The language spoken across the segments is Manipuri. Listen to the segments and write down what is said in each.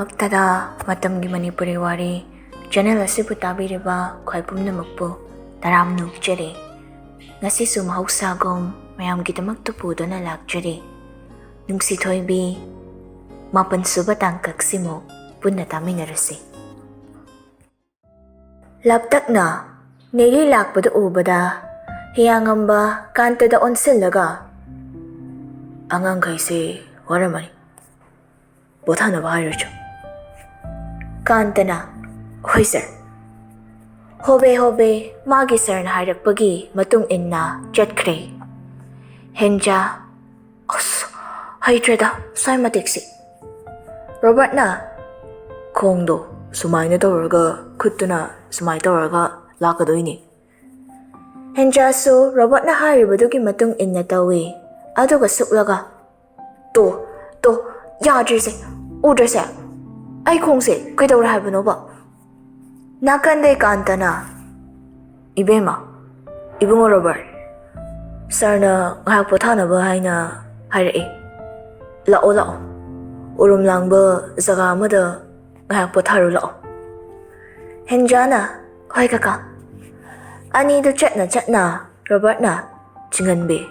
ꯄꯨꯝꯅꯃꯛꯇꯗ ꯃꯇꯝꯒꯤ ꯃꯅꯤꯄꯨꯔꯤ ꯋꯥꯔꯤ ꯆꯦꯅꯦꯜ ꯑꯁꯤꯕꯨ ꯇꯥꯕꯤꯔꯤꯕ ꯈ꯭ꯋꯥꯏ ꯄꯨꯝꯅꯃꯛꯄꯨ ꯇꯔꯥꯝꯅ ꯑꯣꯛꯆꯔꯤ. ꯉꯁꯤꯁꯨ ꯃꯍꯧꯁꯥꯒꯨꯝ ꯃꯌꯥꯝꯒꯤꯗꯃꯛꯇ ꯄꯨꯗꯨꯅ ꯂꯥꯛꯆꯔꯤ. ꯅꯨꯡꯁꯤꯊꯣꯏꯕꯤ 8ꯁꯨꯕ ꯇꯥꯡꯀꯛꯁꯤꯃꯨꯛ ꯄꯨꯟꯅ ꯇꯥꯃꯤꯟꯅꯔꯁꯤ. ꯂꯥꯞꯇꯛꯅ ꯅꯦꯔꯤ ꯂꯥꯛꯄꯗ ꯎꯕꯗ ꯍꯤꯌꯥꯡꯉꯝꯕ ꯀꯥꯟꯇꯗ ꯑꯣꯟꯁꯤꯜꯂꯒ "ꯑꯉꯥꯡꯈꯩꯁꯦ ꯋꯥꯔꯝꯃꯅꯤ. ꯄꯣꯊꯥꯅꯕ ꯍꯥꯏꯔꯨꯆꯣ." ꯀꯥꯟꯇꯅ "ꯍꯣꯏ ꯁꯔ." ꯍꯣꯕꯦ ꯍꯣꯕꯦ ꯃꯥꯒꯤ ꯁꯔꯅ ꯍꯥꯏꯔꯛꯄꯒꯤ ꯃꯇꯨꯡ ꯏꯟꯅ ꯆꯠꯈ꯭ꯔꯦ. ꯍꯦꯟꯖꯥ "ꯑꯁ ꯍꯩꯇ꯭ꯔꯦꯗ ꯁ꯭ꯋꯥꯏ ꯃꯇꯦꯛꯁꯤ." ꯔꯣꯕꯔꯠꯅ "ꯈꯣꯡꯗꯣ ꯁꯨꯃꯥꯏꯅ ꯇꯧꯔꯒ ꯈꯨꯠꯇꯨꯅ ꯁꯨꯃꯥꯏꯅ ꯇꯧꯔꯒ ꯂꯥꯛꯀꯗꯣꯏꯅꯤ." ꯍꯦꯟꯖꯥꯁꯨ ꯔꯣꯕꯔꯠꯅ ꯍꯥꯏꯔꯤꯕꯗꯨꯒꯤ ꯃꯇꯨꯡ ꯏꯟꯅ ꯇꯧꯏ. ꯑꯗꯨꯒ ꯁꯨꯛꯂꯒ "ꯇꯣ ꯌꯥꯗ꯭ꯔꯤꯁꯦ ꯎꯗ꯭ꯔꯁꯦ ꯑꯩ ꯈꯣꯡꯁꯦ ꯀꯩꯗꯧꯔꯦ ꯍꯥꯏꯕꯅꯣꯕ?" ꯅꯥꯀꯟꯗꯩ ꯀꯥꯟꯇꯅ "ꯏꯕꯦꯝꯃ, ꯏꯕꯨꯡꯉꯣ ꯔꯣꯕꯔꯠ, ꯁꯔꯅ ꯉꯥꯏꯍꯥꯛ ꯄꯣꯊꯥꯅꯕ ꯍꯥꯏꯅ ꯍꯥꯏꯔꯛꯏ. ꯂꯥꯛꯑꯣ ꯎꯔꯨꯝ ꯂꯥꯡꯕ ꯖꯒꯥ ꯑꯃꯗ ꯉꯥꯏꯍꯥꯛ ꯄꯣꯊꯥꯔꯨ ꯂꯥꯛꯑꯣ." ꯍꯦꯟꯖꯥꯅ "ꯍꯣꯏ ꯀꯀꯥ." ꯑꯅꯤꯗꯨ ꯆꯠꯅ ꯔꯣꯕꯔꯠꯅ ꯆꯤꯡꯍꯟꯕꯤ.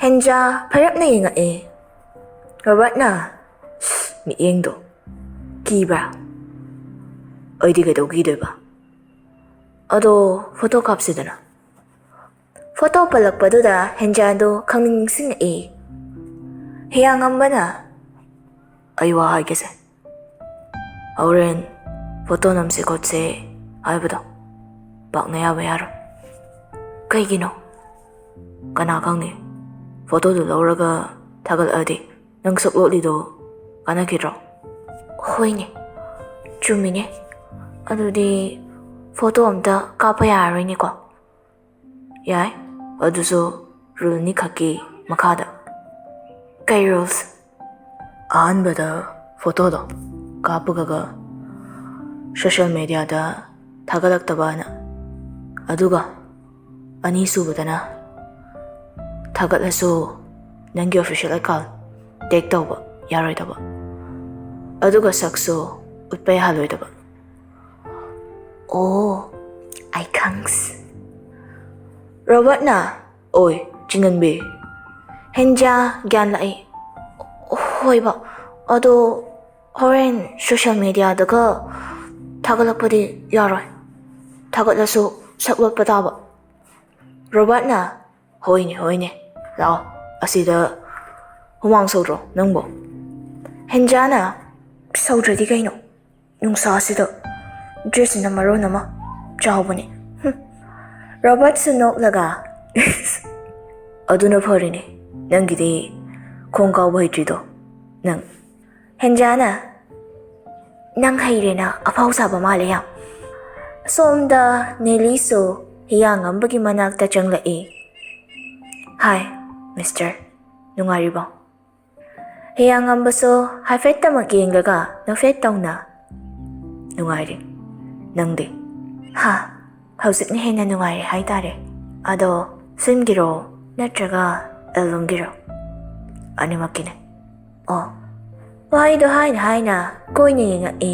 ꯍꯦꯟꯖꯥ ꯐꯩꯔꯞꯅ ꯌꯦꯡꯉꯛꯏ. ꯔꯣꯕꯔꯠꯅ "ꯃꯤꯠꯌꯦꯡꯗꯣ ꯀꯤꯕ꯭ꯔꯥ?" "ꯑꯩꯗꯤ ꯀꯩꯗꯧ ꯀꯤꯗꯣꯏꯕ? ꯑꯗꯣ ꯐꯣꯇꯣ ꯀꯥꯞꯁꯤꯗꯅ." ꯐꯣꯇꯣ ꯄꯜꯂꯛꯄꯗꯨꯗ ꯍꯦꯟꯖꯥꯗꯣ ꯈꯪꯅꯤꯡ ꯅꯤꯡꯁꯤꯡꯉꯛꯏ. ꯍꯤꯌꯥꯡꯉꯝꯕꯅ "ꯑꯩ ꯋꯥ ꯍꯥꯏꯒꯦꯁꯦ. ꯍꯣꯔꯦꯟ ꯐꯣꯇꯣ ꯅꯝꯁꯦ ꯈꯣꯠꯁꯦ ꯍꯥꯏꯕꯗꯣ ꯄꯥꯛꯅ ꯌꯥꯕ ꯌꯥꯔꯣꯏ." "ꯀꯩꯒꯤꯅꯣ?" "ꯀꯅꯥ ꯈꯪꯅꯤ, ꯐꯣꯇꯣꯗꯨ ꯂꯧꯔꯒ ꯊꯥꯒꯠꯂꯛꯑꯗꯤ ꯅꯪ ꯁꯛꯂꯣꯠꯂꯤꯗꯣ ꯀꯥꯟꯅꯈꯤꯗ꯭ꯔꯣ?" "ꯍꯣꯏꯅꯦ, ꯆꯨꯝꯃꯤꯅꯦ. ꯑꯗꯨꯗꯤ ꯐꯣꯇꯣ ꯑꯝꯇ ꯀꯥꯞꯄ ꯌꯥꯔꯔꯣꯏꯅꯦꯀꯣ?" "ꯌꯥꯏ, ꯑꯗꯨꯁꯨ ꯔꯨꯜ 2ꯈꯛꯀꯤ ꯃꯈꯥꯗ." "ꯀꯩ ꯔꯨꯜꯁ?" "ꯑꯍꯥꯟꯕꯗ ꯐꯣꯇꯣꯗꯣ ꯀꯥꯞꯄꯒ ꯁꯣꯁꯤꯌꯦꯜ ꯃꯦꯗꯤꯌꯥꯗ ꯊꯥꯒꯠꯂꯛꯇꯕꯅ. ꯑꯗꯨꯒ ꯑꯅꯤꯁꯨꯕꯗꯅ ꯊꯥꯒꯠꯂꯁꯨ ꯅꯪꯒꯤ ꯑꯣꯐꯤꯁꯤꯌꯦꯜ ꯑꯦꯀꯥꯎꯟ ꯇꯦꯛ ꯇꯧꯕ ꯌꯥꯔꯣꯏꯗꯕ. ꯑꯗꯨꯒ ꯁꯛꯁꯨ ꯎꯠꯄ ꯌꯥꯍꯜꯂꯣꯏꯗꯕ." "ꯑꯣ, ꯑꯩ ꯈꯪꯁ." ꯔꯣꯕꯔꯠꯅ "ꯑꯣꯏ ꯆꯤꯡꯍꯟꯕꯤ." ꯍꯦꯟꯖꯥ ꯒ꯭ꯌꯥꯟ ꯂꯥꯛꯏ. "ꯍꯣꯏꯕ, ꯑꯗꯣ ꯍꯣꯔꯦꯟ ꯁꯣꯁꯤꯌꯦꯜ ꯃꯦꯗꯤꯌꯥꯗꯒ ꯊꯥꯒꯠꯂꯛꯄꯗꯤ ꯌꯥꯔꯣꯏ. ꯊꯥꯒꯠꯂꯁꯨ ꯁꯛ ꯂꯣꯠꯄ ꯇꯥꯕ." ꯔꯣꯕꯔꯠꯅ "ꯍꯣꯏꯅꯦ, ꯂꯥꯛꯑꯣ, ꯑꯁꯤꯗ ꯍꯨꯃꯥꯡ ꯁꯧꯗ꯭ꯔꯣ ꯅꯪꯕꯣ?" ꯍꯦꯟꯖꯥꯅ "ꯁꯧꯗ꯭ꯔꯗꯤ ꯀꯩꯅꯣ, ꯅꯨꯡꯁꯥꯁꯤꯗ ꯗ꯭ꯔꯦꯁꯁꯤꯅ ꯃꯔꯣꯟ ꯑꯃ ꯆꯥꯎꯕꯅꯦ." ꯔꯣꯕꯔꯠꯁꯨ ꯅꯣꯛꯂꯒ "ꯑꯗꯨꯅ ꯐꯔꯤꯅꯦ, ꯅꯪꯒꯤꯗꯤ ꯈꯣꯡ ꯀꯥꯎꯕ ꯍꯩꯇ꯭ꯔꯤꯗꯣ ꯅꯪ." ꯍꯦꯟꯖꯥꯅ "ꯅꯪ ꯍꯩꯔꯦꯅ ꯑꯐꯥꯎ ꯁꯥꯕ ꯃꯥꯜꯂꯦ ꯌꯥꯝ." ꯁꯣꯝꯗ ꯅꯦꯂꯤꯁꯨ ꯍꯤꯌꯥꯡꯉꯝꯕꯒꯤ ꯃꯅꯥꯛꯇ ꯆꯪꯂꯛꯏ. "ꯍꯥꯏ ꯃꯤꯁꯇꯔ, ꯅꯨꯡꯉꯥꯏꯔꯤꯕꯣ?" ꯍꯤꯌꯥꯡꯉꯝꯕꯁꯨ ꯍꯥꯏꯐꯦꯠꯇꯃꯛ ꯌꯦꯡꯂꯒ ꯅꯣꯛꯐꯦꯠ ꯇꯧꯅ "ꯅꯨꯡꯉꯥꯏꯔꯤ. ꯅꯪꯗꯤ?" "ꯍꯧꯖꯤꯛꯅ ꯍꯦꯟꯅ ꯅꯨꯡꯉꯥꯏꯔꯦ ꯍꯥꯏꯇꯥꯔꯦ. ꯑꯗꯣ ꯐꯤꯜꯝꯒꯤꯔꯣ ꯅꯠꯇ꯭ꯔꯒ ꯑꯦꯜꯕꯝꯒꯤꯔꯣ?" "ꯑꯅꯤꯃꯛꯀꯤꯅꯦ." "ꯑꯣ." ꯋꯥꯍꯩꯗꯣ ꯍꯥꯏꯅ ꯀꯣꯏꯅ ꯌꯦꯡꯉꯛꯏ.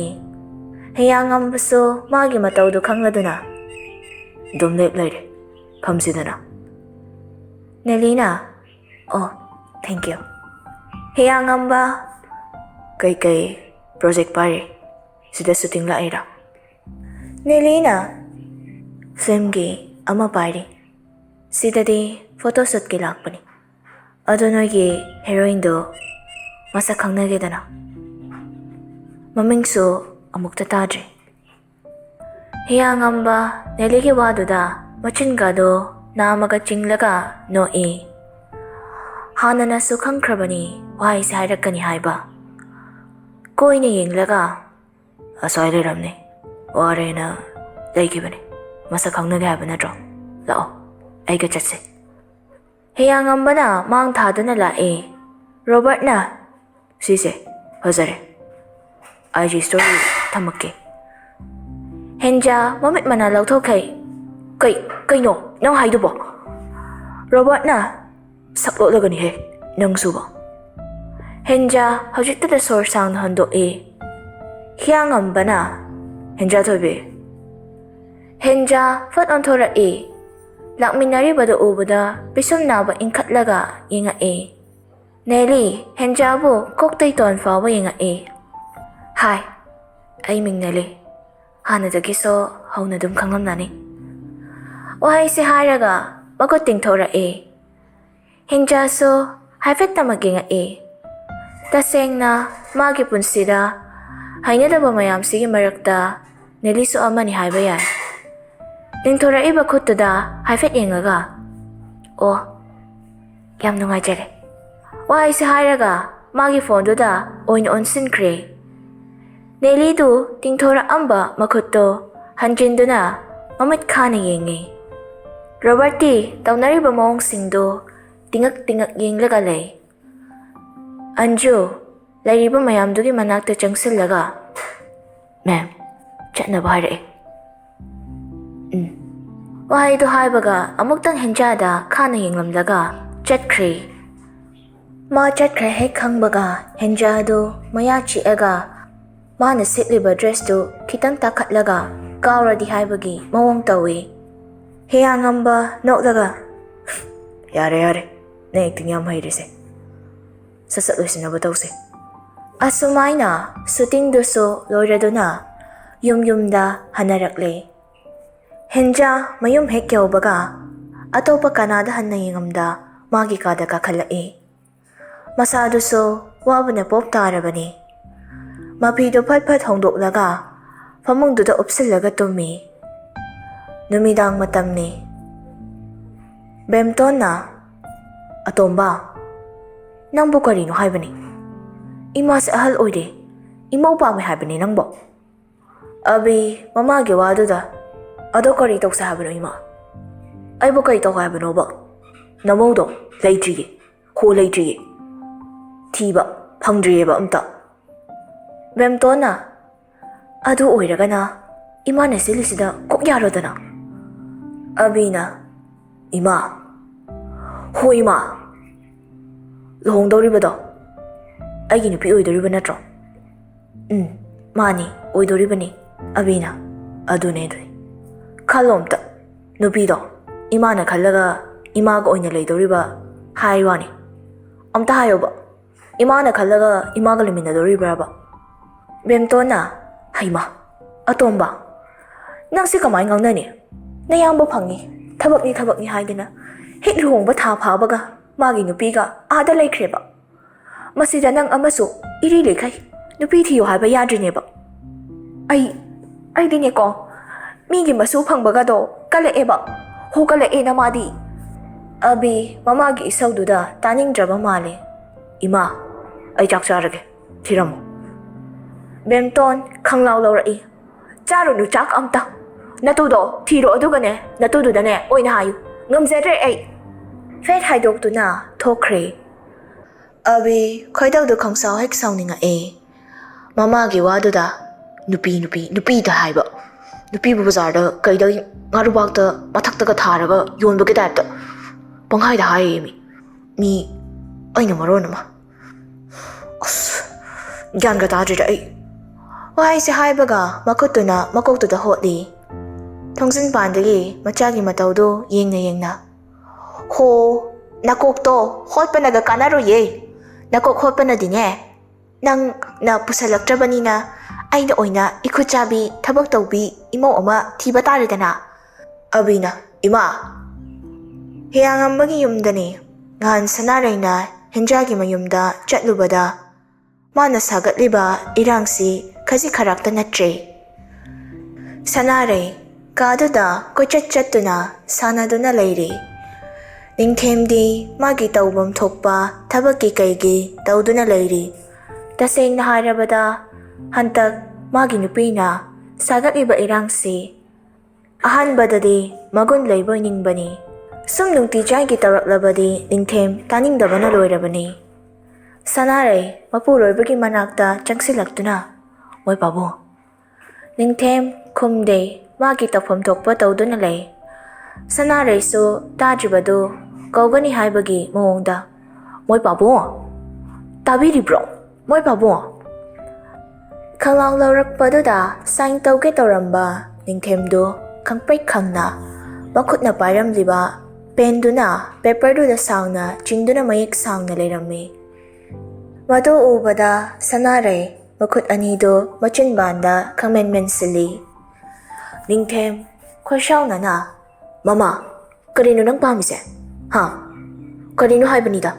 ꯍꯤꯌꯥꯡꯉꯝꯕꯁꯨ ꯃꯥꯒꯤ ꯃꯇꯧꯗꯨ ꯈꯪꯂꯗꯨꯅ "ꯑꯗꯨꯝ ꯂꯦꯞ ꯂꯩꯔꯦ, ꯐꯝꯁꯤꯗꯅ." ꯅꯦꯂꯤꯅ "ꯑꯣ, ꯊꯦꯡꯛ ꯌꯨ." ꯍꯤꯌꯥꯡꯉꯝꯕ "ꯀꯩꯀꯩ ꯄ꯭ꯔꯣꯖꯦꯛ ꯄꯥꯏꯔꯤ? ꯁꯤꯗ ꯁꯨꯇꯤꯡ ꯂꯥꯛꯏꯔꯥ?" ꯅꯦꯂꯤꯅ "ꯐꯤꯜꯝꯒꯤ ꯑꯃ ꯄꯥꯏꯔꯤ. ꯁꯤꯗꯗꯤ ꯐꯣꯇꯣꯁꯨꯠꯀꯤ ꯂꯥꯛꯄꯅꯤ. ꯑꯗꯣ ꯅꯣꯏꯒꯤ ꯍꯦꯔꯣꯏꯟꯗꯣ ꯃꯁꯛ ꯈꯪꯅꯒꯦꯗꯅ. ꯃꯃꯤꯡꯁꯨ ꯑꯃꯨꯛꯇ ꯇꯥꯗ꯭ꯔꯤ." ꯍꯤꯌꯥꯡꯉꯝꯕ ꯅꯦꯂꯤꯒꯤ ꯋꯥꯗꯨꯗ ꯃꯆꯤꯟꯒꯗꯣ ꯅꯥꯝꯃꯒ ꯆꯤꯡꯂꯒ ꯅꯣꯛꯏ. ꯍꯥꯟꯅꯅꯁꯨ ꯈꯪꯈ꯭ꯔꯕꯅꯤ ꯋꯥꯍꯩꯁꯦ ꯍꯥꯏꯔꯛꯀꯅꯤ ꯍꯥꯏꯕ. ꯀꯣꯏꯅ ꯌꯦꯡꯂꯒ "ꯑꯁ꯭ꯋꯥꯏ ꯂꯩꯔꯝꯅꯤ, ꯋꯥꯔꯦꯅ ꯂꯩꯈꯤꯕꯅꯤ. ꯃꯁꯛ ꯈꯪꯅꯒꯦ ꯍꯥꯏꯕ ꯅꯠꯇ꯭ꯔꯣ? ꯂꯥꯛꯑꯣ, ꯑꯩꯒ ꯆꯠꯁꯦ." ꯍꯤꯌꯥꯡꯉꯝꯕꯅ ꯃꯥꯡ ꯊꯥꯗꯨꯅ ꯂꯥꯛꯏ. ꯔꯣꯕꯔꯠꯅ "ꯁꯤꯁꯦ ꯐꯖꯔꯦ, IG ꯁ꯭ꯇꯣꯔꯤ ꯊꯝꯃꯛꯀꯦ." ꯍꯦꯟꯖꯥ ꯃꯃꯤꯠ ꯃꯅꯥ ꯂꯧꯊꯣꯛꯈꯩ. ꯀꯩꯅꯣ ꯅꯪ ꯍꯥꯏꯗꯨꯕꯣ?" ꯔꯣꯕꯔꯠꯅ "ꯁꯛꯂꯣꯠꯂꯒꯅꯤꯍꯦ ꯅꯪꯁꯨꯕ." ꯍꯦꯟꯖꯥ ꯍꯧꯖꯤꯛꯇꯗ ꯁꯣꯔ ꯁꯥꯡꯅ ꯍꯣꯟꯗꯣꯛꯏ. Hiang ambana Henja thobi Henja fat on thora e Lakminari bada ubada Pisum naba inkatlaga inga e Nelly Henja bu koktai ton fawa inga e Hi Ay ming Nelly Hana dagi so hauna dum kangam nani Wahai si haraga Maguting thora e Henja so Haifet na maginga e Taseng na magi punsida Haina da ba mayam sige marakta Neliso ama ni haiba yan Ningthora iba kuto da haifet yengaga Oh Yam nungay jere Wahai si haraga Magi phone do da Oin on sin kre Neli du Tingthora amba makuto Hanjin do na Mamit ka na yengi Roberti Taunari ba maong singdo Tingak-tingak yeng laga lay Anju, layriba mayamdugi manakta changsilaga. Ma'am, chatnaba hare. Wahai do haibaga amuktang henjada kana yenglamlaga chatkre. Ma chatkre hek khangbaga henjado mayachi aga mana sitliba dress do kitang takatlaga kawra di haibagi mawang tawi. Heyangamba nokdaga. Yare, na iktinyam hayrise. Sasaloy na ba tawsi? Asumay na, suting duso lorado na, yum da hanarakle. Henja mayum hekyaw baga, ataw pa kanadahan na yingamda, magi kada kakalai. Masado so, waba na pop tara ba ni? Mapido pat hongdok laga, pamungdo da upsil laga tumi. Numidang matam ni. Bemton na, atomba. Nang bo karino haibani Ima sa ahal oide Ima upa may haibani nang bo Abi mamagi wado da Ado karito sa habano ima Ay bo karito haibano ba Namo do Laidriye Ho laidriye Tiba Pangdriye ba umta Bemto na Ado oiraga na Ima na silisida kok yaro da na Abi na Ima Ho ima Luhongdoribado Aigi nupi oidoriba natro Mani oidoribani Abina Adune dui Kalomta Nupido Imana kalaga Imaga oina laidoriba Haiwani Amta hayoba Imana kalaga Imaga liminadoriba ba Bemtona Haima Atomba Nangsi kamay ngang nani Nayamba pangi Tabak ni haidina Hit luhongba thapabaga Magi nupiga ada laikreba Masida nang amaso iri lekay nupi thiyo haiba yadrineba Ay dine ko Migi masu pangbaga do kalaeba Ho kalae na madi Abi mamagi isaw duda taning draba mali Ima ay chaksarage Tiramo Bemton kanglaw rai Charo nu chak amta Natudo tiro aduga ne Natudo da ne oy na hayo Ngamzedre ay Fet haidok tu na thokre Abi khoidaw do khangsaw hek sawninga e Mama gi wadu da nupi da haiba Nupi bu bazar da kaida ngarubak da mathak da tharaga yonba ge da panghai da hai mi aina maron ma as gyan ga tadri da ai wai se haiba ga makotuna makoktu da hotli thongsin pandagi machagi matawdo yengna Ho, nakok to, hot pa naga kanaro ye. Nakok hot pa na din eh. Nang napusalak trabani na, ay na oy na ikuchabi tabak tawbi imaw ama tiba tari na. Abi na, ima. Hiyangam magi yumdani, ngahan sanaray na henjagi mayumda chatlubada. Mana sagat liba irangsi kasi karakta na tre. Sanaray, kado da ko chat na sana do na layri. Ningthemdi magi tawbam thokpa thabaki kaigi tawduna layri taseng na harabada hantak magi nupina sagat-iba irangsi ahanbadadi magun layboy ningbani sum nungti jaygi tawraklabadi ningthem taningdaba na loyrabani Sanaray mapuroybagi manakta changsilaktuna moy pabo Ningthem khumde magi takpham thokpa tawduna lay Sanaray so tajibado Kaugani haibagi maongda Moy pabo Tabiri bro Moy pabo ꯈꯪꯂꯥꯎ ꯂꯧꯔꯛꯄꯗꯨꯗ ꯁꯥꯏꯟ ꯇꯧꯒꯦ ꯇꯧꯔꯝꯕ ꯅꯤꯡꯊꯦꯝꯗꯨ ꯈꯪꯄ꯭ꯔꯦꯛ ꯈꯪꯅ ꯃꯈꯨꯠꯅ ꯄꯥꯏꯔꯝꯂꯤꯕ ꯄꯦꯟꯗꯨꯅ ꯄꯦꯄꯔꯗꯨꯗ ꯁꯥꯡꯅ ꯆꯤꯡꯗꯨꯅ ꯃꯌꯦꯛ ꯁꯥꯡꯅ ꯂꯩꯔꯝꯃꯤ꯫ ꯃꯗꯨ ꯎꯕꯗ ꯁꯅꯥꯔꯩ ꯃꯈꯨꯠ ꯑꯅꯤꯗꯨ ꯃꯆꯤꯟꯕꯥꯟꯗ ꯈꯪꯃꯦꯟ ꯃꯦꯟꯁꯤꯜꯂꯤ꯫ ꯅꯤꯡꯊꯦꯝ ꯈꯣꯏꯁꯥꯎꯅꯅ "ꯃꯃꯥ, ꯀꯔꯤꯅꯣ ꯅꯪ ꯄꯥꯝꯃꯤꯁꯦ? ꯍꯥ? ꯀꯔꯤꯅꯣ ꯍꯥꯏꯕꯅꯤꯗ?"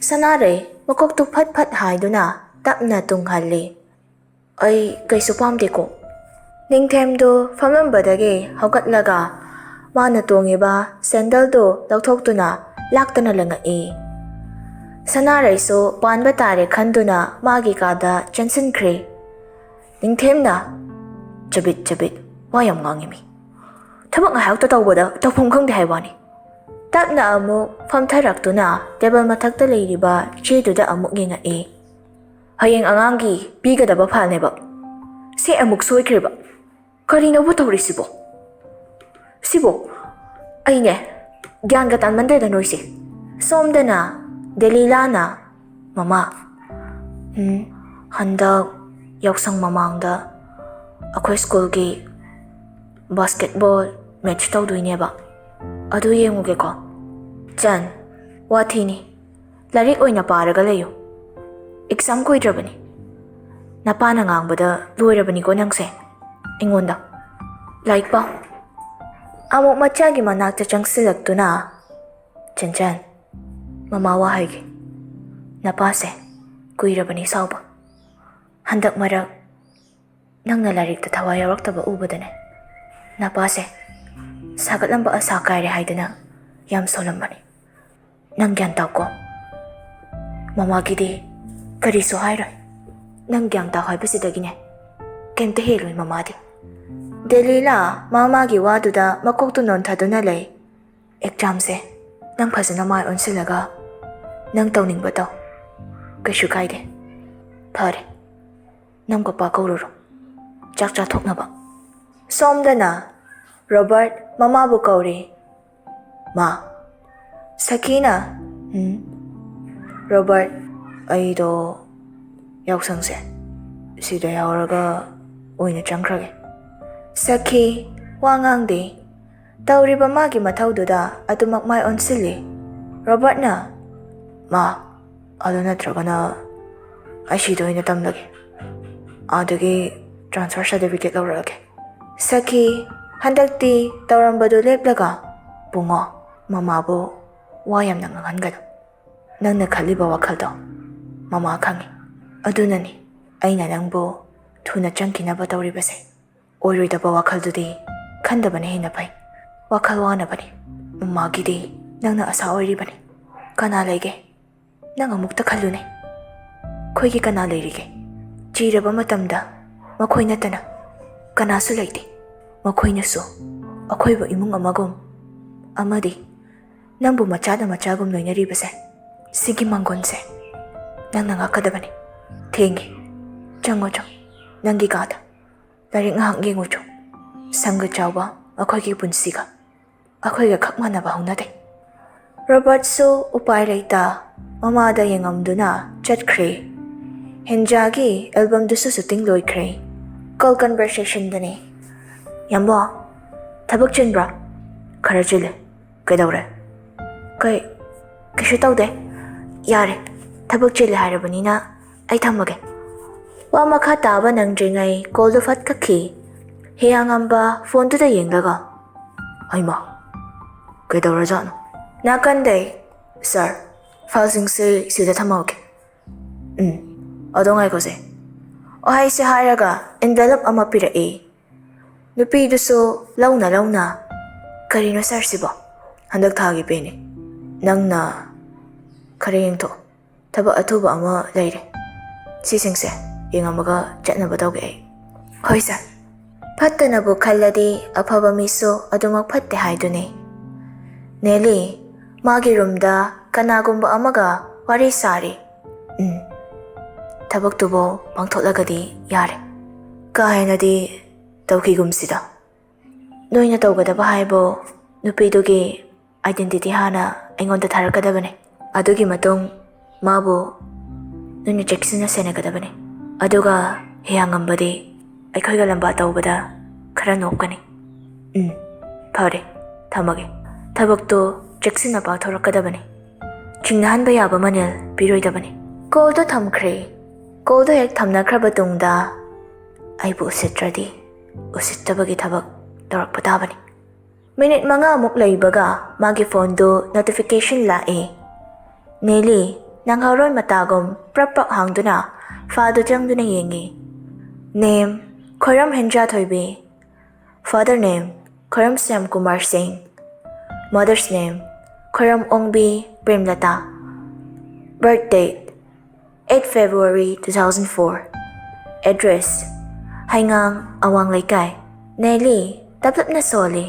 ꯁꯅꯥꯔꯩ ꯃꯀꯣꯛꯇꯨ ꯐꯠ ꯐꯠ ꯍꯥꯏꯗꯨꯅ ꯇꯞꯅ ꯇꯨꯡꯍꯜꯂꯤ꯫ "ꯑꯩ ꯀꯩꯁꯨ ꯄꯥꯝꯗꯦꯀꯣ." ꯅꯤꯡꯊꯦꯝꯗꯨ ꯐꯝꯂꯝꯕꯗꯒꯤ ꯍꯧꯒꯠꯂꯒ ꯃꯥꯅ ꯇꯣꯡꯉꯤꯕ ꯁꯦꯟꯗꯜꯗꯨ ꯂꯧꯊꯣꯛꯇꯨꯅ ꯂꯥꯛꯇꯅ ꯂꯪꯉꯛꯏ꯫ ꯁꯅꯥꯔꯩꯁꯨ ꯄꯥꯟꯕ ꯇꯥꯔꯦ ꯈꯟꯗꯨꯅ ꯃꯥꯒꯤ ꯀꯥꯗ ꯆꯪꯁꯤꯟꯈ꯭ꯔꯦ꯫ ꯅꯤꯡꯊꯦꯝꯅ ꯆꯕꯤꯠ ꯆꯕꯤꯠ ꯋꯥ ꯌꯥꯝ ꯉꯥꯡꯉꯤꯃꯤ꯫ ꯊꯕꯛ ꯉꯥꯏꯍꯥꯛꯇ ꯇꯧꯕꯗ ꯇꯧꯐꯝ ꯈꯪꯗꯦ ꯍꯥꯏꯕ ꯋꯥꯅꯤ꯫ ꯇꯞꯅ ꯑꯃꯨꯛ ꯐꯝꯊꯔꯛꯇꯨꯅ ꯇꯦꯕꯜ ꯃꯊꯛꯇ ꯂꯩꯔꯤꯕ ꯆꯦꯗꯨꯗ ꯑꯃꯨꯛ yengꯛꯏ꯫ "ꯍꯌꯦꯡ ꯑꯉꯥꯡꯒꯤ ꯄꯤꯒꯗꯕ ꯐꯥꯏꯜꯅꯦꯕ. ꯁꯤ ꯑꯃꯨꯛ ꯁꯣꯏꯈ꯭ꯔꯦꯕ. ꯀꯔꯤꯅꯣꯕꯨ ꯇꯧꯔꯤꯁꯤꯕꯣ? ꯁꯤꯕꯣ ꯑꯩꯅꯦ ꯒ꯭ꯌꯥꯟꯒ ꯇꯥꯟꯃꯟꯗꯦꯗ ꯅꯣꯏꯁꯦ." ꯁꯣꯝꯗꯅ ꯗꯦꯂꯤꯂꯥꯅ "ꯃꯃꯥ, ꯍꯟꯗꯛ ꯌꯥꯎꯁꯪ ꯃꯃꯥꯡꯗ ꯑꯩꯈꯣꯏ ꯁ꯭ꯀꯨꯜꯒꯤ ꯕꯥꯁꯀꯦꯠꯕꯣꯜ ꯃꯦꯠꯆ ꯇꯧꯗꯣꯏꯅꯦꯕ. ꯑꯗꯨ ꯌꯦꯡꯉꯨꯒꯦꯀꯣ." "ꯆꯟ, ꯋꯥꯊꯤꯅꯤ. ꯂꯥꯏꯔꯤꯛ ꯑꯣꯏꯅ ꯄꯥꯔꯒ ꯂꯩꯌꯨ. ꯑꯦꯛꯖꯥꯝ ꯀꯨꯏꯗ꯭ꯔꯕꯅꯤ. ꯅꯄꯥꯅ ꯉꯥꯡꯕꯗ ꯂꯣꯏꯔꯕꯅꯤꯀꯣ ꯅꯪꯁꯦ ꯑꯩꯉꯣꯟꯗ. ꯂꯥꯏꯔꯤꯛ ꯄꯥꯎ." ꯑꯃꯨꯛ ꯃꯆꯥꯒꯤ ꯃꯅꯥꯛꯇ ꯆꯪꯁꯤꯜꯂꯛꯇꯨꯅ "ꯆꯟꯆꯟ, ꯃꯃꯥ ꯋꯥ ꯍꯥꯏꯒꯦ. ꯅꯄꯥꯁꯦ ꯀꯨꯏꯔꯕꯅꯤ ꯁꯥꯎꯕ. ꯍꯟꯗꯛ ꯃꯔꯛ ꯅꯪꯅ ꯂꯥꯏꯔꯤꯛꯇ ꯊꯋꯥꯏ ꯌꯥꯎꯔꯛꯇꯕ ꯎꯕꯗꯅꯦ ꯅꯄꯥꯁꯦ ꯁꯥꯒꯠꯂꯝꯕ ꯑꯁꯥ ꯀꯥꯏꯔꯦ ꯍꯥꯏꯗꯅ ꯌꯥꯝ ꯁꯣꯜꯂꯝꯕꯅꯤ. ꯅꯪ ꯒ꯭ꯌꯥꯟ ꯇꯥꯎꯀꯣ. ꯃꯃꯥꯒꯤꯗꯤ ꯀꯔꯤꯁꯨ ꯍꯥꯏꯔꯣꯏ. ꯅꯪ ꯒ꯭ꯌꯥꯟ ꯇꯥꯎ ꯍꯥꯏꯕꯁꯤꯗꯒꯤꯅꯦ ꯀꯩꯝꯇ ꯍꯦꯜꯂꯣꯏ ꯃꯃꯥꯗꯤ." ꯗꯦꯂꯤꯂꯥ ꯃꯥꯒꯤ ꯋꯥꯗꯨꯗ ꯃꯀꯣꯛꯇꯨ ꯅꯣꯟꯊꯗꯨꯅ ꯂꯩ꯫ "ꯑꯦꯛꯖꯥꯝꯁꯦ ꯅꯪ ꯐꯖꯅ ꯃꯥꯏ ꯑꯣꯟꯁꯤꯜꯂꯒ ꯅꯪ ꯇꯧꯅꯤꯡꯕ ꯇꯧ. ꯀꯩꯁꯨ ꯀꯥꯏꯗꯦ. ꯐꯔꯦ, ꯅꯪ ꯄꯄꯥ ꯀꯧꯔꯨꯔꯣ ꯆꯥꯛ ꯆꯥꯊꯣꯛꯅꯕ." ꯁꯣꯝꯗꯅ ꯔꯣꯕꯔꯠ ꯃꯃꯥꯕꯨ ꯀꯧꯔꯤ꯫ "ꯃꯥ." ꯁꯈꯤꯅ "ꯔꯣꯕꯔꯠ, ꯑꯩꯗꯣ ꯌꯥꯎꯁꯪꯁꯦ ꯁꯤꯗ ꯌꯥꯎꯔꯒ ꯑꯣꯏꯅ ꯆꯪꯈ꯭ꯔꯒꯦ." ꯁꯈꯤ ꯋꯥ ꯉꯥꯡꯗꯦ꯫ ꯇꯧꯔꯤꯕ ꯃꯥꯒꯤ ꯃꯊꯧꯗꯨꯗ ꯑꯗꯨꯃꯛ ꯃꯥꯏ ꯑꯣꯟꯁꯤꯜꯂꯤ꯫ ꯔꯣꯕꯔꯠꯅ "ꯃꯥ, ꯑꯗꯨ ꯅꯠꯇ꯭ꯔꯒꯅ ꯑꯩ ꯁꯤꯗ ꯑꯣꯏꯅ ꯇꯝꯂꯒꯦ. ꯑꯗꯒꯤ ꯇ꯭ꯔꯥꯟꯁꯐꯔ ꯁꯥꯔꯇꯤꯐꯤꯀꯦꯠ ꯂꯧꯔꯛꯑꯒꯦ." ꯁꯈꯤ ꯍꯟꯗꯛꯇꯤ ꯇꯧꯔꯝꯕꯗꯨ ꯂꯦꯞꯂꯒ "ꯕꯨꯡꯉꯣ, ꯃꯃꯥꯕꯨ ꯋꯥ ꯌꯥꯝꯅ ꯉꯥꯡꯍꯟꯒꯅꯨ. ꯅꯪꯅ ꯈꯜꯂꯤꯕ ꯋꯥꯈꯜꯗꯣ ꯃꯃꯥ ꯈꯪꯉꯤ. ꯑꯗꯨꯅꯅꯤ ꯑꯩꯅ ꯅꯪꯕꯨ ꯊꯨꯅ ꯆꯪꯈꯤꯅꯕ ꯇꯧꯔꯤꯕꯁꯦ. ꯑꯣꯏꯔꯣꯏꯗꯕ ꯋꯥꯈꯜꯗꯨꯗꯤ ꯈꯟꯗꯕꯅ ꯍꯦꯟꯅ ꯐꯩ. ꯋꯥꯈꯜ ꯋꯥꯅꯕꯅꯤ. ꯃꯃꯥꯒꯤꯗꯤ ꯅꯪꯅ ꯑꯁꯥ ꯑꯣꯏꯔꯤꯕꯅꯤ. ꯀꯅꯥ ꯂꯩꯒꯦ? ꯅꯪ ꯑꯃꯨꯛꯇ ꯈꯜꯂꯨꯅꯦ. ꯑꯩꯈꯣꯏꯒꯤ ꯀꯅꯥ ꯂꯩꯔꯤꯒꯦ? ꯆꯤꯔꯕ ꯃꯇꯝꯗ ꯃꯈꯣꯏ ꯅꯠꯇꯅ ꯀꯅꯥꯁꯨ ꯂꯩꯇꯦ. ꯃꯈꯣꯏꯅꯁꯨ ꯑꯩꯈꯣꯏꯕꯨ ꯏꯃꯨꯡ ꯑꯃꯒꯨꯝ, ꯑꯃꯗꯤ ꯅꯪꯕꯨ ꯃꯆꯥꯗ ꯃꯆꯥꯒꯨꯝ ꯂꯣꯏꯅꯔꯤꯕꯁꯦ. ꯁꯤꯒꯤ ꯃꯥꯡꯒꯣꯟꯁꯦ ꯅꯪꯅ ꯉꯥꯛꯀꯗꯕꯅꯤ. ꯊꯦꯡꯉꯦ, ꯆꯪꯉꯣ ꯅꯪꯒꯤ ꯀꯥꯗ. ꯂꯥꯏꯔꯤꯛ ꯉꯥꯏꯍꯥꯛ ꯌꯦꯡꯉꯨꯆꯣ. ꯁꯪꯒ ꯆꯥꯎꯕ ꯑꯩꯈꯣꯏꯒꯤ ꯄꯨꯟꯁꯤꯒ ꯑꯩꯈꯣꯏꯒ ꯈꯛ ꯃꯥꯟꯅꯕ ꯍꯧꯅꯗꯦ." ꯔꯣꯕꯔꯠꯁꯨ ꯎꯄꯥꯏ ꯂꯩꯇ ꯃꯃꯥꯗ ꯌꯦꯡꯉꯝꯗꯨꯅ ꯆꯠꯈ꯭ꯔꯦ꯫ ꯍꯦꯟꯖꯥꯒꯤ ꯑꯦꯜꯕꯝꯗꯨꯁꯨ ꯁꯨꯇꯤꯡ ꯂꯣꯏꯈ꯭ꯔꯦ꯫ ꯀꯣꯜ ꯀꯟꯚꯔꯁꯦꯁꯟꯗꯅꯤ꯫ "ꯌꯥꯝꯕꯣ, ꯊꯕꯛ ꯆꯤꯟꯕ꯭ꯔꯥ?" "ꯈꯔ ꯆꯤꯜꯂꯦ꯫ ꯀꯩꯗꯧꯔꯦ?" "ꯀꯩꯁꯨ ꯇꯧꯗꯦ. ꯌꯥꯔꯦ, ꯊꯕꯛ ꯆꯤꯜꯂꯦ ꯍꯥꯏꯔꯕꯅꯤꯅ ꯑꯩ ꯊꯝꯃꯒꯦ." ꯋꯥ ꯃꯈꯥ ꯇꯥꯕ ꯅꯪꯗ꯭ꯔꯤꯉꯩ ꯀꯣꯜꯗꯨ ꯐꯠ ꯀꯛꯈꯤ꯫ ꯍꯤꯌꯥꯡꯉꯝꯕ ꯐꯣꯟꯗꯨꯗ ꯌꯦꯡꯂꯒ "ꯍꯩꯃꯥ, ꯀꯩꯗꯧꯔꯖꯥꯠꯅꯣ?" ꯅꯥꯀꯟꯗꯩ "ꯁꯥꯔ, ꯐꯥꯏꯜꯁꯤꯡꯁꯦ ꯁꯤꯗ ꯊꯝꯃꯒꯦ." "ꯑꯗꯣ ꯉꯥꯏꯈꯣꯁꯦ." ꯋꯥꯍꯩꯁꯦ ꯍꯥꯏꯔꯒ ꯑꯦꯟꯚꯦꯂꯞ ꯑꯃ ꯄꯤꯔꯛꯏ꯫ ꯅꯨꯄꯤꯗꯨꯁꯨ ꯂꯧꯅ "ꯀꯔꯤꯅꯣ ꯁꯥꯔ ꯁꯤꯕꯣ?" "ꯍꯟꯗꯛ ꯊꯥꯒꯤ ꯄꯦꯅꯤ. ꯅꯪꯅ ꯈꯔ ꯌꯦꯡꯊꯣꯛꯑꯣ. ꯊꯕꯛ ꯑꯊꯨꯕ ꯑꯃ ꯂꯩꯔꯦ. ꯁꯤꯁꯤꯡꯁꯦ ꯌꯦꯡꯉꯝꯃꯒ ꯆꯠꯅꯕ ꯇꯧꯒꯦ ꯑꯩ." "ꯍꯣꯏ ꯁꯥꯔ." ꯐꯠꯇꯅꯕꯨ ꯈꯜꯂꯗꯤ ꯑꯐꯕ ꯃꯤꯁꯨ ꯑꯗꯨꯃꯛ ꯐꯠꯇꯦ ꯍꯥꯏꯗꯨꯅꯤ꯫ ꯅꯦꯂꯤ ꯃꯥꯒꯤ ꯔꯨꯝꯗ ꯀꯅꯥꯒꯨꯝꯕ ꯑꯃꯒ ꯋꯥꯔꯤ ꯁꯥꯔꯤ꯫ "ꯊꯕꯛꯇꯨꯕꯨ ꯄꯥꯡꯊꯣꯛꯂꯒꯗꯤ ꯌꯥꯔꯦ. ꯀꯥ ꯍꯦꯟꯅꯗꯤ ꯇꯧꯈꯤꯒꯨꯝꯁꯤꯗ. ꯅꯣꯏꯅ ꯇꯧꯒꯗꯕ ꯍꯥꯏꯕꯨ ꯅꯨꯄꯤꯗꯨꯒꯤ ꯑꯥꯏꯗꯦꯟꯇꯤꯇꯤ ꯍꯥꯟꯅ ꯑꯩꯉꯣꯟꯗ ꯊꯥꯔꯛꯀꯗꯕꯅꯤ. ꯑꯗꯨꯒꯤ ꯃꯇꯨꯡ ꯃꯥꯕꯨ ꯅꯣꯏꯅ ꯆꯦꯛꯁꯤꯟꯅ ꯁꯦꯟꯅꯒꯗꯕꯅꯤ. ꯑꯗꯨꯒ ꯍꯌꯥꯡꯉꯝꯕꯗꯤ ꯑꯩꯈꯣꯏꯒ ꯂꯝꯕꯥ ꯇꯧꯕꯗ ꯈꯔ ꯅꯣꯛꯀꯅꯤ. ꯐꯔꯦ, ꯊꯝꯃꯒꯦ. ꯊꯕꯛꯇꯣ ꯆꯦꯛꯁꯤꯟꯅ ꯄꯥꯡꯊꯣꯔꯛꯀꯗꯕꯅꯤ. ꯆꯤꯡꯅꯍꯟꯕ ꯌꯥꯕ ꯃꯅꯤꯜ ꯄꯤꯔꯣꯏꯗꯕꯅꯤ. ꯀꯣꯜꯗꯣ ꯊꯝꯈ꯭ꯔꯦ. ꯀꯣꯜꯗꯣ ꯍꯦꯛ ꯊꯝꯅꯈ꯭ꯔꯕ ꯇꯨꯡꯗ ꯑꯩꯕꯨ ꯎꯁꯤꯠꯇ꯭ꯔꯗꯤ ꯎꯁꯤꯠꯇꯕꯒꯤ ꯊꯕꯛ ꯇꯧꯔꯛꯄ ꯇꯥꯕꯅꯤ. ꯃꯤꯅꯤꯠ 5 ꯂꯩꯕꯒ ꯃꯥꯒꯤ ꯐꯣꯟꯗꯣ ꯅꯣꯇꯤꯐꯤꯀꯦꯁꯟ ꯂꯥꯛꯑꯦ. ꯅꯦꯂꯤ ꯅꯪꯍꯧꯔꯣꯏ ꯃꯇꯥꯒꯨꯝ ꯄ꯭ꯔꯞ ꯍꯥꯡꯗꯨꯅ ꯐꯥꯗꯨ ꯆꯪꯗꯨꯅ ꯌꯦꯡꯉꯤ. Name Khoiram Henjathoibi. Father name Khoiram Syamkumar Singh. Mother's name Khoiram Ongbi Premlata. Birth date 8 February 2004. Address ꯍꯩꯉꯥꯡ ꯑꯋꯥꯡ ꯂꯩꯀꯥꯏ. ꯅꯦꯂꯤ ꯇꯞꯂꯞꯅ ꯁꯣꯜꯂꯤ.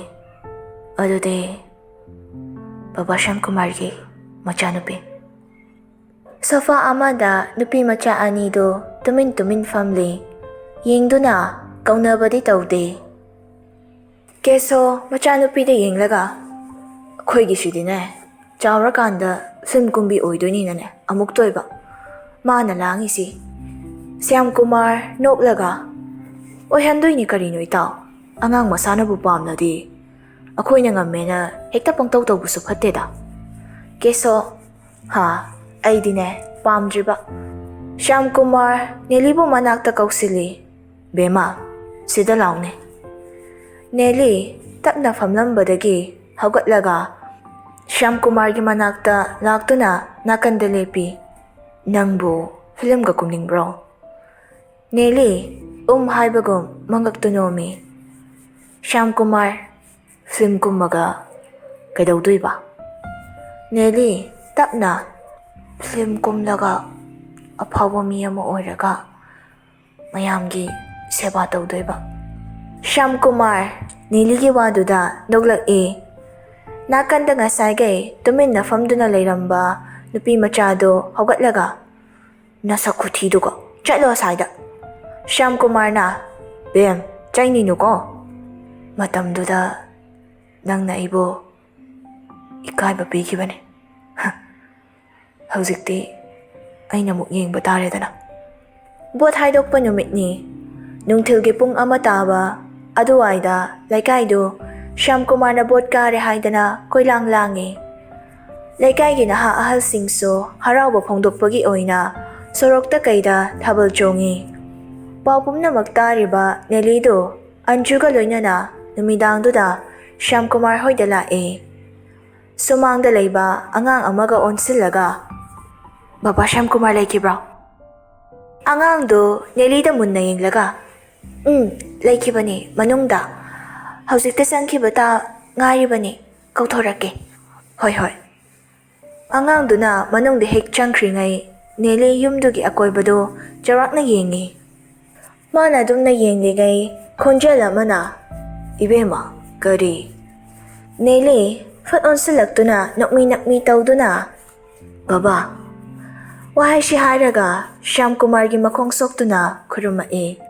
ꯑꯗꯨꯗꯤ ꯕꯕꯥ ꯁ꯭ꯌꯥꯝꯀꯨꯃꯥꯔꯒꯤ ꯃꯆꯥꯅꯨꯄꯤ. ꯁꯣꯐꯥ ꯑꯃꯗ ꯅꯨꯄꯤ ꯃꯆꯥ ꯑꯅꯤꯗꯨ ꯇꯨꯃꯤꯟ ꯐꯝꯂꯤ. ꯌꯦꯡꯗꯨꯅ ꯀꯧꯅꯕꯗꯤ ꯇꯧꯗꯦ. ꯀꯦꯁꯣ ꯃꯆꯥꯅꯨꯄꯤꯗ ꯌꯦꯡꯂꯒ ꯑꯩꯈꯣꯏꯒꯤꯁꯤꯗꯤꯅꯦ ꯆꯥꯎꯔꯀꯥꯟꯗ ꯐꯤꯜꯝ ꯀꯨꯝꯕꯤ ꯑꯣꯏꯗꯣꯏꯅꯤꯅꯅꯦ ꯑꯃꯨꯛ ꯇꯣꯏꯕ ꯃꯥꯅ ꯂꯥꯡꯉꯤꯁꯤ. ꯁ꯭ꯌꯥꯝꯀꯨꯃꯥꯔ ꯅꯣꯛꯂꯒ ꯑꯣꯏꯍꯟꯗꯣꯏꯅꯤ ꯀꯔꯤꯅꯣ ꯏꯇꯥꯎ. ꯑꯉꯥꯡ ꯃꯁꯥꯅꯕꯨ ꯄꯥꯝꯅꯗꯤ ꯑꯩꯈꯣꯏꯅ ꯉꯝꯃꯦꯅ ꯍꯦꯛꯇ ꯄꯪꯇꯧ ꯇꯧꯕꯁꯨ ꯐꯠꯇꯦꯗ. ꯀꯦꯁꯣ ꯑꯩꯗꯤꯅꯦ ꯄꯥꯝꯗ꯭ꯔꯤꯕ. ꯁ꯭ꯌꯥꯝꯀꯨꯃꯥꯔ ꯅꯦꯂꯤꯕꯨ ꯃꯅꯥꯛꯇ ꯀꯧꯁꯤꯜꯂꯤ. ꯕꯦꯃꯥ ꯁꯤꯗ ꯂꯥꯎꯅꯦ. ꯅꯦꯂꯤ ꯇꯞꯅ ꯐꯝꯂꯝꯕꯗꯒꯤ ꯍꯧꯒꯠꯂꯒ ꯁ꯭ꯌꯥꯝꯀꯨꯃꯥꯔꯒꯤ ꯃꯅꯥꯛꯇ ꯂꯥꯛꯇꯨꯅ ꯅꯥꯀꯟꯗ ꯂꯦꯞꯄꯤ. ꯅꯪꯕꯨ ꯐꯤꯂꯝꯒ ꯀꯨꯝꯅꯤꯡꯕ꯭ꯔꯣ? ꯅꯦꯂꯤ ꯍꯥꯏꯕꯒꯨꯝ ꯃꯉꯛꯇꯨ ꯅꯣꯝꯃꯤ. ꯁ꯭ꯌꯥꯝꯀꯨꯃꯥꯔ ꯐꯤꯜꯝ ꯀꯨꯝꯃꯒ ꯀꯩꯗꯧꯗꯣꯏꯕ? ꯅꯦꯂꯤ ꯇꯞꯅ ꯐꯤꯜꯝ ꯀꯨꯝꯂꯒ ꯑꯐꯥꯎꯕ ꯃꯤ ꯑꯃ ꯑꯣꯏꯔꯒ ꯃꯌꯥꯝꯒꯤ ꯁꯦꯕꯥ ꯇꯧꯗꯣꯏꯕ. ꯁ꯭ꯌꯥꯝꯀꯨꯃꯥꯔ ꯅꯦꯂꯤꯒꯤ ꯋꯥꯗꯨꯗ ꯅꯣꯛꯂꯛꯏ. ꯅꯥꯀꯟꯗ ꯉꯁꯥꯏꯒꯩ ꯇꯨꯃꯤꯟꯅ ꯐꯝꯗꯨꯅ ꯂꯩꯔꯝꯕ ꯅꯨꯄꯤ ꯃꯆꯥꯗꯣ ꯍꯧꯒꯠꯂꯒ ꯅꯁꯛ ꯈꯨꯊꯤꯗꯨꯒ ꯆꯠꯂꯣ ꯑꯁꯥꯏꯗ. ꯁ꯭ꯌꯥꯝꯀꯨꯃꯥꯔꯅ ꯕꯦꯝ ꯆꯩꯅꯤꯅꯨꯀꯣ. ꯃꯇꯝꯗꯨꯗ ꯅꯪꯅ ꯑꯩꯕꯨ ꯏꯀꯥꯏꯕ ꯄꯤꯈꯤꯕꯅꯤ. ꯍꯧꯖꯤꯛꯇꯤ ꯑꯩꯅ ꯑꯃꯨꯛ ꯌꯦꯡꯕ ꯇꯥꯔꯦꯗꯅ. ꯚꯣꯠ ꯍꯥꯏꯗꯣꯛꯄ ꯅꯨꯃꯤꯠꯅꯤ. ꯅꯨꯡꯊꯤꯜꯒꯤ ꯄꯨꯡ 1 ꯇꯥꯕ ꯑꯗꯨꯋꯥꯏꯗ ꯂꯩꯀꯥꯏꯗꯨ ꯁ꯭ꯌꯥꯝꯀꯨꯃꯥꯔꯅ ꯚꯣꯠ ꯀꯥꯔꯦ ꯍꯥꯏꯗꯅ ꯀꯣꯏꯂꯥꯡ ꯂꯥꯡꯉꯤ. ꯂꯩꯀꯥꯏꯒꯤ ꯅꯍꯥ ꯑꯍꯜꯁꯤꯡꯁꯨ ꯍꯔꯥꯎꯕ ꯐꯣꯡꯗꯣꯛꯄꯒꯤ ꯑꯣꯏꯅ ꯁꯣꯔꯣꯛꯇ ꯀꯩꯗ ꯊꯥꯕꯜ ꯆꯣꯡꯉꯤ. ꯄꯥꯎ ꯄꯨꯝꯅꯃꯛ ꯇꯥꯔꯤꯕ ꯅꯦꯂꯤꯗꯨ ꯑꯟꯖꯨꯒ ꯂꯣꯏꯅꯅ ꯅꯨꯃꯤꯗꯥꯡꯗꯨꯗ ꯁ꯭ꯌꯥꯝꯀꯨꯃꯥꯔ ꯍꯣꯏꯗ ꯂꯥꯛꯏ. ꯁꯨꯃꯥꯡꯗ ꯂꯩꯕ ꯑꯉꯥꯡ ꯑꯃꯒ ꯑꯣꯟꯁꯤꯜꯂꯒ ꯕꯕꯥ ꯁ꯭ꯌꯥꯝꯀꯨꯃꯥꯔ ꯂꯩꯈꯤꯕ꯭ꯔꯣ? ꯑꯉꯥꯡꯗꯨ ꯅꯦꯂꯤꯗ ꯃꯨꯟꯅ ꯌꯦꯡꯂꯒ ꯂꯩꯈꯤꯕꯅꯤ ꯃꯅꯨꯡꯗ. ꯍꯧꯖꯤꯛꯇ ꯆꯪꯈꯤꯕ ꯉꯥꯏꯔꯤꯕꯅꯤ. ꯀꯧꯊꯣꯔꯛꯀꯦ. ꯍꯣꯏ. ꯑꯉꯥꯡꯗꯨꯅ ꯃꯅꯨꯡꯗ ꯍꯦꯛ ꯆꯪꯈ꯭ꯔꯤꯉꯩ ꯅꯦꯂꯤ ꯌꯨꯝꯗꯨꯒꯤ ꯑꯀꯣꯏꯕꯗꯨ ꯆꯥꯎꯔꯥꯛꯅ ꯌꯦꯡꯉꯤ. ꯃꯥꯅ ꯑꯗꯨꯝꯅ ꯌꯦꯡꯂꯤꯉꯩ ꯈꯣꯟꯖꯦꯜ ꯑꯃꯅ ꯏꯕꯦꯝꯃ ꯀꯔꯤ? ꯅꯦꯂꯤ ꯐꯠ ꯑꯣꯟꯁꯤꯜꯂꯛꯇꯨꯅ ꯅꯣꯛꯃꯤ ꯇꯧꯗꯨꯅ ꯕꯕꯥ. ꯋꯥꯍꯩꯁꯤ ꯍꯥꯏꯔꯒ ꯁ꯭ꯌꯥꯝꯀꯨꯃꯥꯔꯒꯤ ꯃꯈꯣꯡ ꯁꯣꯛꯇꯨꯅ ꯈꯨꯔꯨꯝꯃꯛꯏ.